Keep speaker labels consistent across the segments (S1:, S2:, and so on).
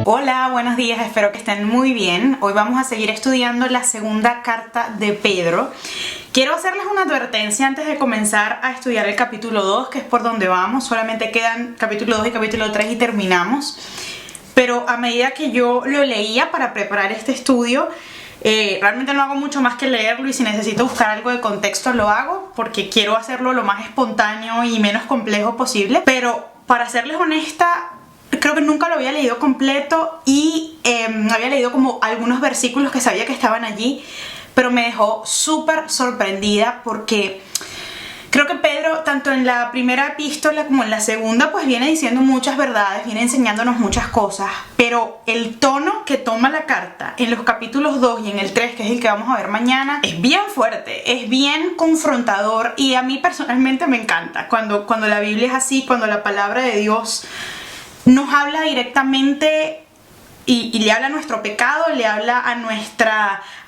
S1: Hola, buenos días, espero que estén muy bien. Hoy vamos a seguir estudiando la segunda carta de Pedro. Quiero hacerles una advertencia antes de comenzar a estudiar el capítulo 2, que es por donde vamos. Solamente quedan capítulo 2 y capítulo 3 y terminamos. Pero a medida que yo lo leía para preparar este estudio, realmente no hago mucho más que leerlo, y si necesito buscar algo de contexto lo hago, porque quiero hacerlo lo más espontáneo y menos complejo posible. Pero para serles honesta, creo que nunca lo había leído completo y había leído como algunos versículos que sabía que estaban allí, pero me dejó súper sorprendida porque creo que Pedro, tanto en la primera epístola como en la segunda, pues viene diciendo muchas verdades, viene enseñándonos muchas cosas, pero el tono que toma la carta en los capítulos 2 y en el 3, que es el que vamos a ver mañana, es bien fuerte, es bien confrontador, y a mí personalmente me encanta cuando la Biblia es así, cuando la palabra de Dios nos habla directamente y le habla a nuestro pecado, le habla a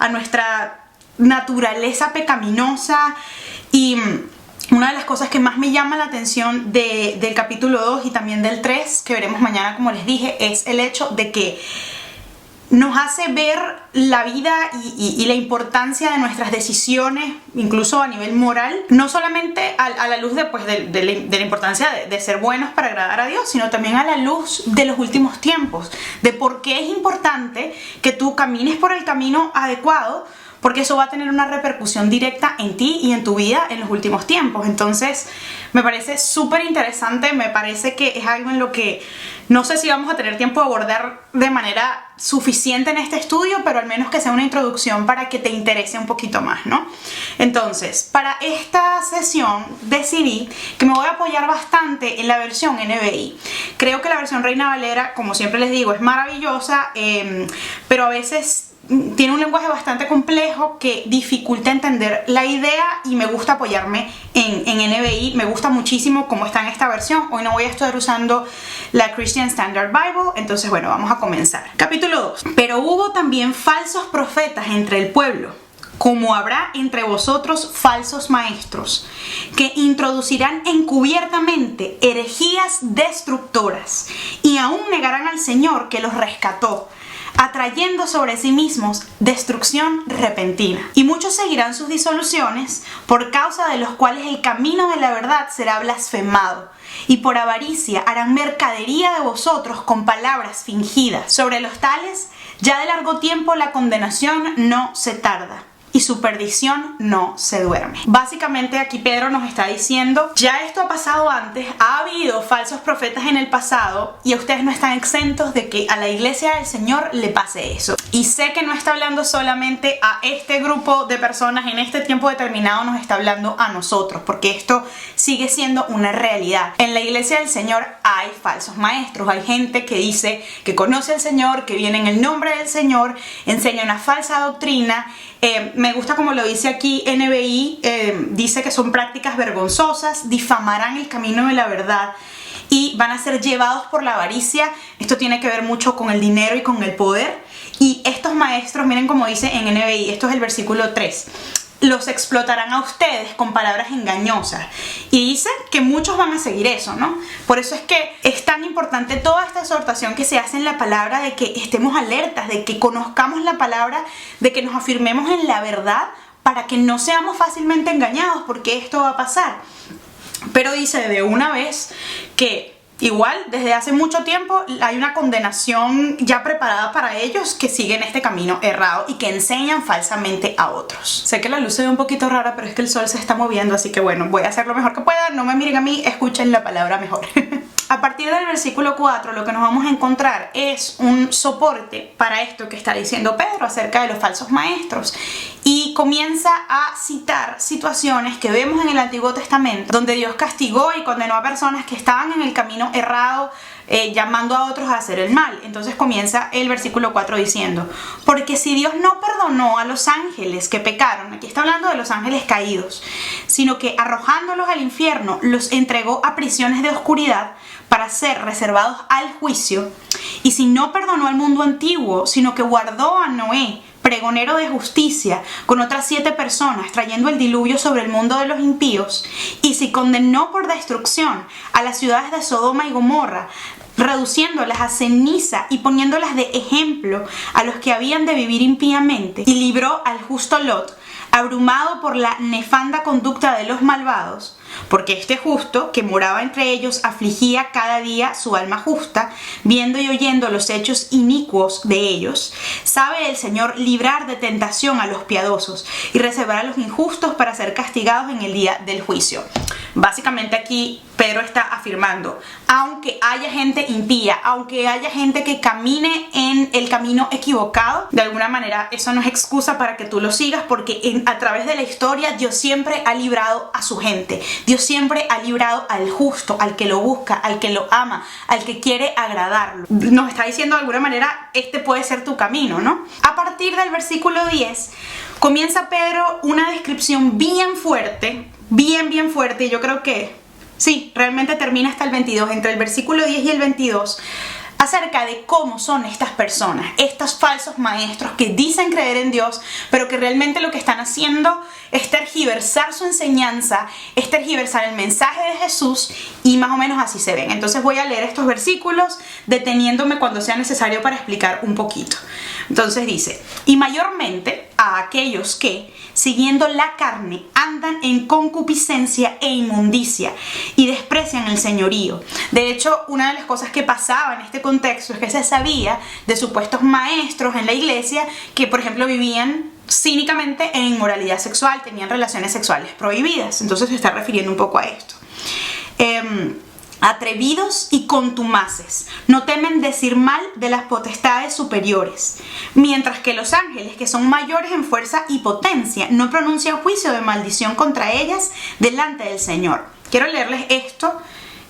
S1: nuestra naturaleza pecaminosa. Y una de las cosas que más me llama la atención del capítulo 2 y también del 3, que veremos mañana como les dije, es el hecho de que nos hace ver la vida y la importancia de nuestras decisiones, incluso a nivel moral, no solamente a la luz de la importancia de ser buenos para agradar a Dios, sino también a la luz de los últimos tiempos, de por qué es importante que tú camines por el camino adecuado, porque eso va a tener una repercusión directa en ti y en tu vida en los últimos tiempos. Entonces me parece súper interesante, me parece que es algo en lo que no sé si vamos a tener tiempo de abordar de manera suficiente en este estudio, pero al menos que sea una introducción para que te interese un poquito más, ¿no? Entonces, para esta sesión decidí que me voy a apoyar bastante en la versión NBI. Creo que la versión Reina Valera, como siempre les digo, es maravillosa, pero a veces tiene un lenguaje bastante complejo que dificulta entender la idea, y me gusta apoyarme en NBI. Me gusta muchísimo cómo está en esta versión. Hoy no voy a estar usando la Christian Standard Bible, entonces bueno, vamos a comenzar. Capítulo 2. Pero hubo también falsos profetas entre el pueblo, como habrá entre vosotros falsos maestros, que introducirán encubiertamente herejías destructoras, y aún negarán al Señor que los rescató, atrayendo sobre sí mismos destrucción repentina. Y muchos seguirán sus disoluciones, por causa de los cuales el camino de la verdad será blasfemado, y por avaricia harán mercadería de vosotros con palabras fingidas. Sobre los tales, ya de largo tiempo la condenación no se tarda, y su perdición no se duerme. Básicamente aquí Pedro nos está diciendo, ya esto ha pasado antes, ha habido falsos profetas en el pasado, y ustedes no están exentos de que a la iglesia del Señor le pase eso. Y sé que no está hablando solamente a este grupo de personas en este tiempo determinado, nos está hablando a nosotros, porque esto sigue siendo una realidad. En la iglesia del Señor hay falsos maestros, hay gente que dice que conoce al Señor, que viene en el nombre del Señor, enseña una falsa doctrina. Me gusta como lo dice aquí NBI, dice que son prácticas vergonzosas, difamarán el camino de la verdad y van a ser llevados por la avaricia. Esto tiene que ver mucho con el dinero y con el poder. Y estos maestros, miren como dice en NBI, esto es el versículo 3, los explotarán a ustedes con palabras engañosas. Y dice que muchos van a seguir eso, ¿no? Por eso es que es tan importante toda esta exhortación que se hace en la palabra, de que estemos alertas, de que conozcamos la palabra, de que nos afirmemos en la verdad, para que no seamos fácilmente engañados, porque esto va a pasar. Pero dice de una vez que igual, desde hace mucho tiempo hay una condenación ya preparada para ellos que siguen este camino errado y que enseñan falsamente a otros. Sé que la luz se ve un poquito rara, pero es que el sol se está moviendo, así que bueno, voy a hacer lo mejor que pueda. No me miren a mí, escuchen la palabra mejor. A partir del versículo 4, lo que nos vamos a encontrar es un soporte para esto que está diciendo Pedro acerca de los falsos maestros. Y comienza a citar situaciones que vemos en el Antiguo Testamento, donde Dios castigó y condenó a personas que estaban en el camino errado, llamando a otros a hacer el mal. Entonces comienza el versículo 4 diciendo, porque si Dios no perdonó a los ángeles que pecaron, aquí está hablando de los ángeles caídos, sino que arrojándolos al infierno los entregó a prisiones de oscuridad para ser reservados al juicio, y si no perdonó al mundo antiguo, sino que guardó a Noé, pregonero de justicia, con otras 7 personas, trayendo el diluvio sobre el mundo de los impíos, y si condenó por destrucción a las ciudades de Sodoma y Gomorra, reduciéndolas a ceniza y poniéndolas de ejemplo a los que habían de vivir impíamente, y libró al justo Lot, abrumado por la nefanda conducta de los malvados, porque este justo, que moraba entre ellos, afligía cada día su alma justa, viendo y oyendo los hechos inicuos de ellos. Sabe el Señor librar de tentación a los piadosos y reservar a los injustos para ser castigados en el día del juicio. Básicamente aquí Pedro está afirmando, aunque haya gente impía, aunque haya gente que camine en el camino equivocado, de alguna manera eso no es excusa para que tú lo sigas, porque a través de la historia Dios siempre ha librado a su gente. Dios siempre ha librado al justo, al que lo busca, al que lo ama, al que quiere agradarlo. Nos está diciendo de alguna manera, este puede ser tu camino, ¿no? A partir del versículo 10, comienza Pedro una descripción bien fuerte, bien fuerte, y yo creo que sí, realmente termina hasta el 22, entre el versículo 10 y el 22, acerca de cómo son estas personas, estos falsos maestros que dicen creer en Dios, pero que realmente lo que están haciendo es tergiversar su enseñanza, es tergiversar el mensaje de Jesús, y más o menos así se ven. Entonces voy a leer estos versículos deteniéndome cuando sea necesario para explicar un poquito. Entonces dice, y mayormente a aquellos que, siguiendo la carne, andan en concupiscencia e inmundicia y desprecian el señorío. De hecho, una de las cosas que pasaba en este contexto es que se sabía de supuestos maestros en la iglesia que, por ejemplo, vivían cínicamente en inmoralidad sexual, tenían relaciones sexuales prohibidas. Entonces se está refiriendo un poco a esto. Atrevidos y contumaces, no temen decir mal de las potestades superiores, mientras que los ángeles, que son mayores en fuerza y potencia, no pronuncian juicio de maldición contra ellas delante del Señor. Quiero leerles esto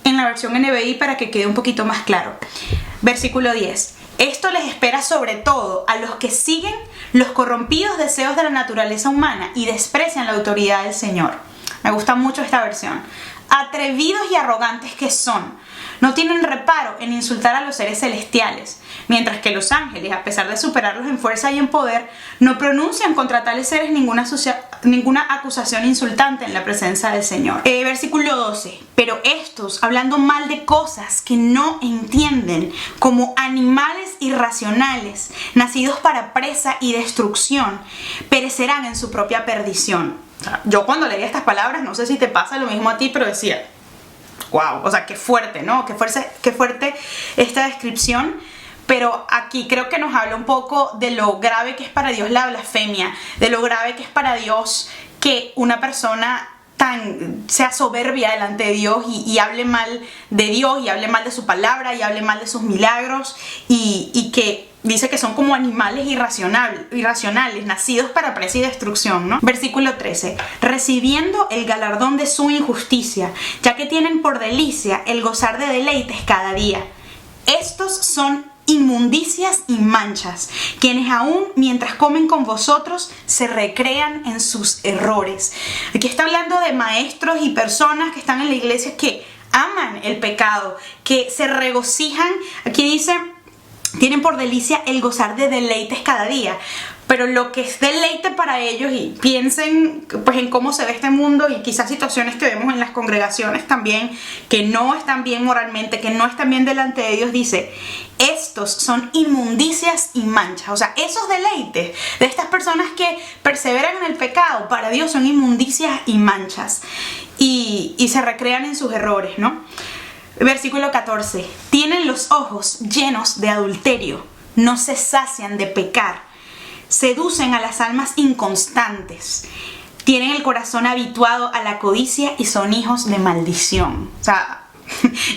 S1: en la versión NBI para que quede un poquito más claro. Versículo 10. Esto les espera sobre todo a los que siguen los corrompidos deseos de la naturaleza humana y desprecian la autoridad del Señor. Me gusta mucho esta versión. Atrevidos y arrogantes que son, no tienen reparo en insultar a los seres celestiales, mientras que los ángeles, a pesar de superarlos en fuerza y en poder, no pronuncian contra tales seres ninguna acusación insultante en la presencia del Señor. Versículo 12. Pero estos, hablando mal de cosas que no entienden, como animales irracionales, nacidos para presa y destrucción, perecerán en su propia perdición. Yo cuando leía estas palabras, no sé si te pasa lo mismo a ti, pero decía, wow, o sea, qué fuerte, ¿no? Qué fuerte esta descripción. Pero aquí creo que nos habla un poco de lo grave que es para Dios la blasfemia, de lo grave que es para Dios que una persona sea soberbia delante de Dios y hable mal de Dios, y hable mal de su palabra, y hable mal de sus milagros, y que dice que son como animales irracionales, nacidos para presa y destrucción, ¿no? Versículo 13. Recibiendo el galardón de su injusticia, ya que tienen por delicia el gozar de deleites cada día. Estos son inmundicias y manchas, quienes aún mientras comen con vosotros se recrean en sus errores. Aquí está hablando de maestros y personas que están en la iglesia que aman el pecado, que se regocijan. Aquí dice, tienen por delicia el gozar de deleites cada día. Pero lo que es deleite para ellos, y piensen pues en cómo se ve este mundo y quizás situaciones que vemos en las congregaciones también, que no están bien moralmente, que no están bien delante de Dios, dice, estos son inmundicias y manchas. O sea, esos deleites de estas personas que perseveran en el pecado, para Dios son inmundicias y manchas. Y se recrean en sus errores, ¿no? Versículo 14. Tienen los ojos llenos de adulterio, no se sacian de pecar. Seducen a las almas inconstantes, tienen el corazón habituado a la codicia y son hijos de maldición. O sea,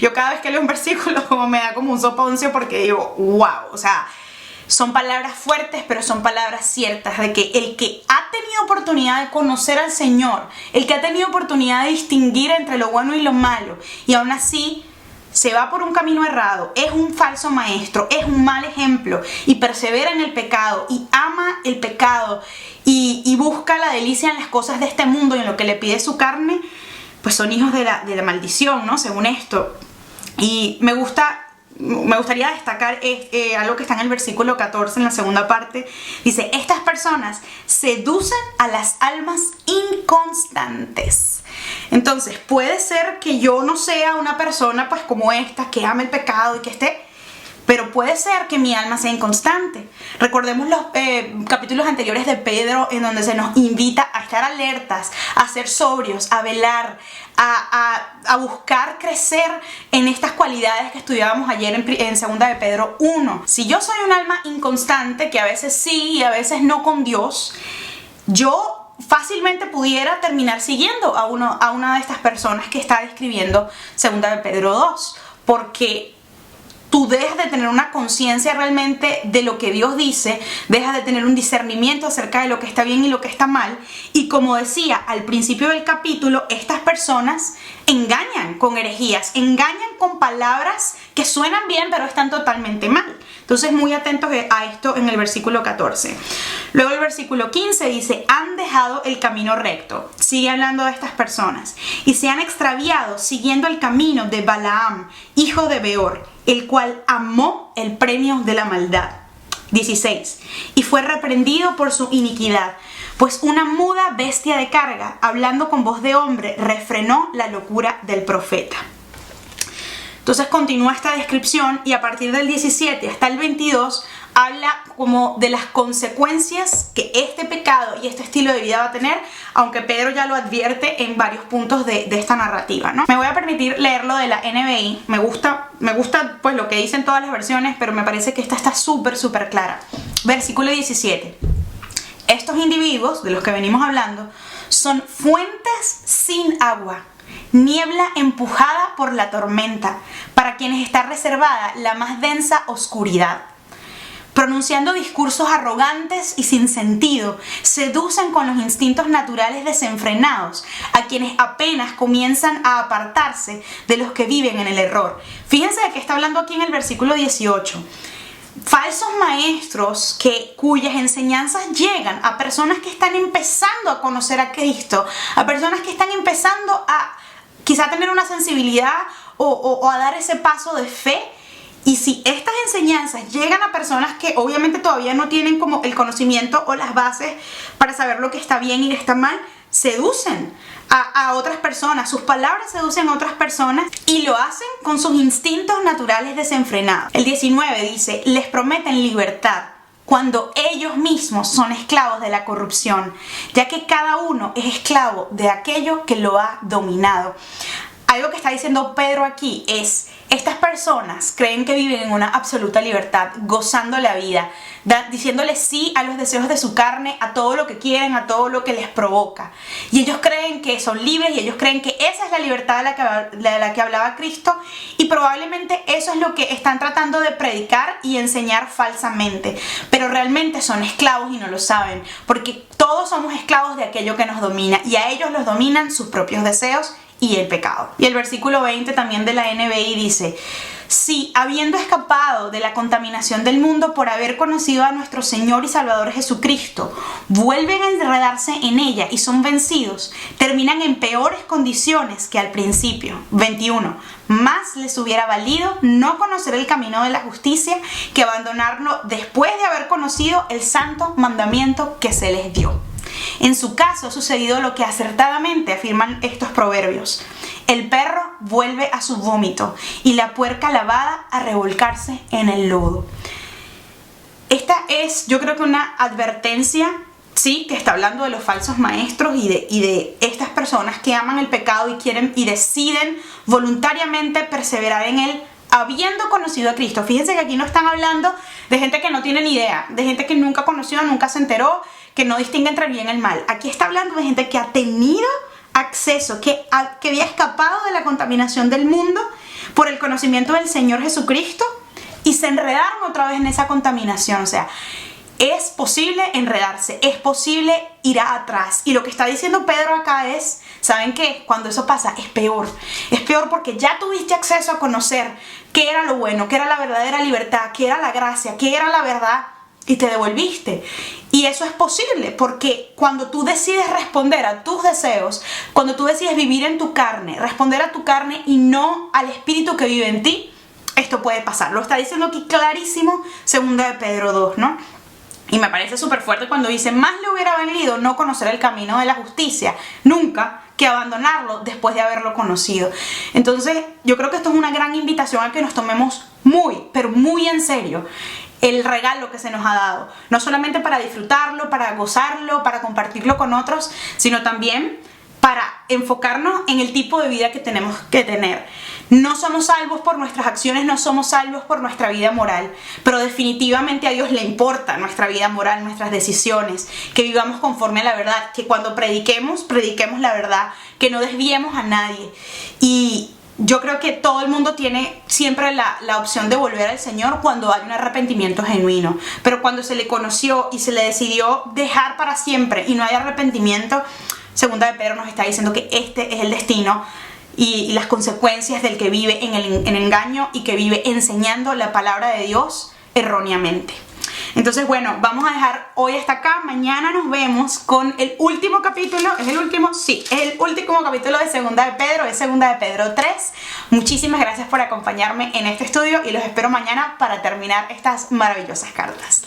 S1: yo cada vez que leo un versículo como me da como un soponcio, porque digo, wow, o sea, son palabras fuertes, pero son palabras ciertas, de que el que ha tenido oportunidad de conocer al Señor, el que ha tenido oportunidad de distinguir entre lo bueno y lo malo, y aún así se va por un camino errado, es un falso maestro, es un mal ejemplo, y persevera en el pecado, y ama el pecado, y busca la delicia en las cosas de este mundo y en lo que le pide su carne, pues son hijos de la maldición, ¿no? Según esto. Y me gustaría destacar algo que está en el versículo 14, en la segunda parte. Dice, estas personas seducen a las almas inconstantes. Entonces, puede ser que yo no sea una persona pues como esta, que ama el pecado y que esté, pero puede ser que mi alma sea inconstante. Recordemos los capítulos anteriores de Pedro, en donde se nos invita a estar alertas, a ser sobrios, a velar, a buscar crecer en estas cualidades que estudiábamos ayer en 2 de Pedro 1. Si yo soy un alma inconstante, que a veces sí y a veces no con Dios, yo fácilmente pudiera terminar siguiendo a una de estas personas que está describiendo 2 de Pedro 2, porque tú dejas de tener una conciencia realmente de lo que Dios dice, dejas de tener un discernimiento acerca de lo que está bien y lo que está mal. Y como decía al principio del capítulo, estas personas engañan con herejías, engañan con palabras que suenan bien pero están totalmente mal. Entonces muy atentos a esto en el versículo 14. Luego el versículo 15 dice, han dejado el camino recto. Sigue hablando de estas personas. Y se han extraviado siguiendo el camino de Balaam, hijo de Beor, el cual amó el premio de la maldad. 16. Y fue reprendido por su iniquidad, pues una muda bestia de carga, hablando con voz de hombre, refrenó la locura del profeta. Entonces continúa esta descripción y a partir del 17 hasta el 22 habla como de las consecuencias que este pecado y este estilo de vida va a tener, aunque Pedro ya lo advierte en varios puntos de esta narrativa, ¿no? Me voy a permitir leerlo de la NBI. Me gusta pues lo que dicen todas las versiones, pero me parece que esta está súper clara. Versículo 17. Estos individuos de los que venimos hablando son fuentes sin agua, niebla empujada por la tormenta, para quienes está reservada la más densa oscuridad. Pronunciando discursos arrogantes y sin sentido, seducen con los instintos naturales desenfrenados a quienes apenas comienzan a apartarse de los que viven en el error. Fíjense de que está hablando aquí en el versículo 18. Falsos maestros cuyas enseñanzas llegan a personas que están empezando a conocer a Cristo, a personas que están empezando a quizá tener una sensibilidad o a dar ese paso de fe. Y si estas enseñanzas llegan a personas que obviamente todavía no tienen como el conocimiento o las bases para saber lo que está bien y lo que está mal, seducen a otras personas, sus palabras seducen a otras personas y lo hacen con sus instintos naturales desenfrenados. El 19 dice, les prometen libertad cuando ellos mismos son esclavos de la corrupción, ya que cada uno es esclavo de aquello que lo ha dominado. Algo que está diciendo Pedro aquí es, estas personas creen que viven en una absoluta libertad, gozando la vida, diciéndole sí a los deseos de su carne, a todo lo que quieren, a todo lo que les provoca. Y ellos creen que son libres y ellos creen que esa es la libertad de la que hablaba Cristo, y probablemente eso es lo que están tratando de predicar y enseñar falsamente. Pero realmente son esclavos y no lo saben, porque todos somos esclavos de aquello que nos domina y a ellos los dominan sus propios deseos y el pecado. Y el versículo 20 también de la NBI dice, si habiendo escapado de la contaminación del mundo por haber conocido a nuestro Señor y Salvador Jesucristo, vuelven a enredarse en ella y son vencidos, terminan en peores condiciones que al principio. 21. Más les hubiera valido no conocer el camino de la justicia que abandonarlo después de haber conocido el santo mandamiento que se les dio. En su caso ha sucedido lo que acertadamente afirman estos proverbios. El perro vuelve a su vómito y la puerca lavada a revolcarse en el lodo. Esta es, yo creo que una advertencia, sí, que está hablando de los falsos maestros y de estas personas que aman el pecado y quieren y deciden voluntariamente perseverar en él, habiendo conocido a Cristo. Fíjense que aquí no están hablando de gente que no tiene ni idea, de gente que nunca conoció, nunca se enteró, que no distingue entre el bien y el mal. Aquí está hablando de gente que ha tenido acceso, que había escapado de la contaminación del mundo por el conocimiento del Señor Jesucristo y se enredaron otra vez en esa contaminación. O sea, es posible enredarse, es posible ir atrás. Y lo que está diciendo Pedro acá es, ¿saben qué? Cuando eso pasa es peor. Es peor porque ya tuviste acceso a conocer qué era lo bueno, qué era la verdadera libertad, qué era la gracia, qué era la verdad, y te devolviste. Y eso es posible porque cuando tú decides responder a tus deseos, cuando tú decides vivir en tu carne, responder a tu carne y no al espíritu que vive en ti, esto puede pasar. Lo está diciendo aquí clarísimo 2 de Pedro 2, ¿no? Y me parece súper fuerte cuando dice, más le hubiera valido no conocer el camino de la justicia, nunca, que abandonarlo después de haberlo conocido. Entonces, yo creo que esto es una gran invitación a que nos tomemos muy, pero muy en serio el regalo que se nos ha dado. No solamente para disfrutarlo, para gozarlo, para compartirlo con otros, sino también para enfocarnos en el tipo de vida que tenemos que tener. No somos salvos por nuestras acciones, no somos salvos por nuestra vida moral, pero definitivamente a Dios le importa nuestra vida moral, nuestras decisiones, que vivamos conforme a la verdad, que cuando prediquemos la verdad, que no desviemos a nadie. Y yo creo que todo el mundo tiene siempre la opción de volver al Señor cuando hay un arrepentimiento genuino, pero cuando se le conoció y se le decidió dejar para siempre y no hay arrepentimiento, Segunda de Pedro nos está diciendo que este es el destino y las consecuencias del que vive en engaño y que vive enseñando la palabra de Dios erróneamente. Entonces, bueno, vamos a dejar hoy hasta acá. Mañana nos vemos con el último capítulo. ¿Es el último? Sí, es el último capítulo de Segunda de Pedro, es Segunda de Pedro 3. Muchísimas gracias por acompañarme en este estudio y los espero mañana para terminar estas maravillosas cartas.